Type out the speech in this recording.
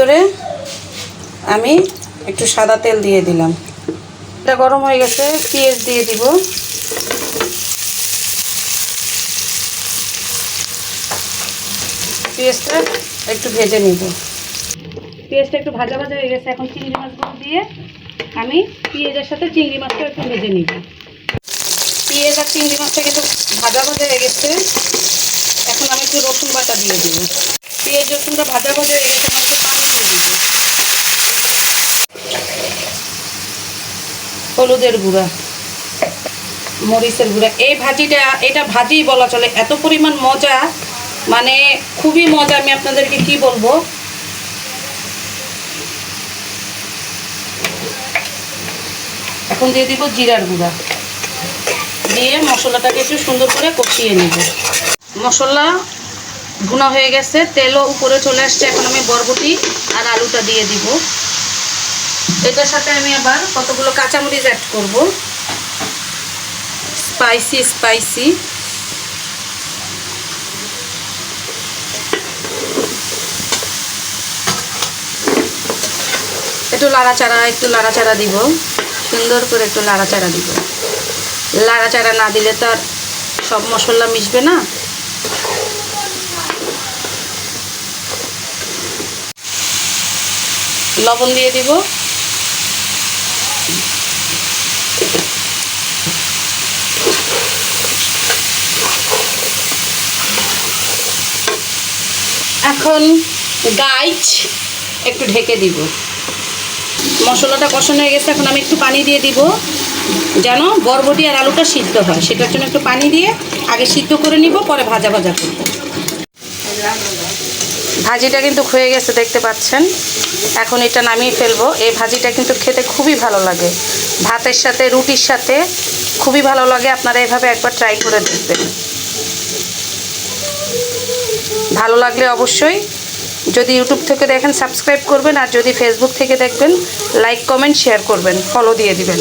করে আমি একটু সাদা তেল দিয়ে দিলাম। এটা গরম হয়ে গেছে, পেঁয়াজ দিয়ে দিব। পেঁয়াজটা একটু ভেজে নিব। পেঁয়াজটা একটু ভাজা ভাজা হয়ে গেছে। এখন চিংড়ি মাছগুলো দিয়ে আমি পেঁয়াজের সাথে চিংড়ি মাছটা একটু ভেজে নিব। পেঁয়াজ আর চিংড়ি মাছটা কিন্তু ভাজা ভাজা হয়ে গেছে। এখন আমি একটু রসুন বাটা দিয়ে দিব। পেঁয়াজ রসুনটা ভাজা ভাজা হয়ে গেছে, এখন একটু পানি দিয়ে দিব। হলুদের গুঁড়া, মরিচের গুঁড়া। এই ভাজিটা, এটা ভাজি বলা চলে, এত পরিমাণ মজা, মানে খুবই মজা। আমি আপনাদেরকে কি বলবো। এখন দিয়ে দিব জিরার গুঁড়া, দিয়ে মশলাটাকে একটু সুন্দর করে কষিয়ে নিব। মশলা ভুনা হয়ে গেছে, তেলও উপরে চলে আসছে। এখন আমি বরবটি আর আলুটা দিয়ে দিব। এটার সাথে আমি আবার কতগুলো কাঁচামরিচ অ্যাড করব, স্পাইসি। একটু লাড়াচাড়া দিব, সুন্দর করে একটু লাড়াচাড়া দিব। লাড়াচাড়া না দিলে তো আর সব মশলা মিশবে না। লবণ দিয়ে দিব। এখন গাইড একটু ঢেকে দিব। মশলাটা কষানো হয়ে গেছে। এখন আমি একটু পানি দিয়ে দিব, যেন বরবটি আর আলুটা সিদ্ধ হয়। সেটার জন্য একটু পানি দিয়ে আগে সিদ্ধ করে নিব, পরে ভাজা করব। ভাজিটা কিন্তু হয়ে গেছে, দেখতে পাচ্ছেন। এখন এটা নামিয়ে ফেলবো। এই ভাজিটা কিন্তু খেতে খুবই ভালো লাগে, ভাতের সাথে, রুটির সাথে খুবই ভালো লাগে। আপনারা এভাবে একবার ট্রাই করে দেখবেন। ভালো লাগলে অবশ্যই, যদি ইউটিউব থেকে দেখেন সাবস্ক্রাইব করবেন, আর যদি ফেসবুক থেকে দেখবেন লাইক, কমেন্ট, শেয়ার করবেন, ফলো দিয়ে দিবেন।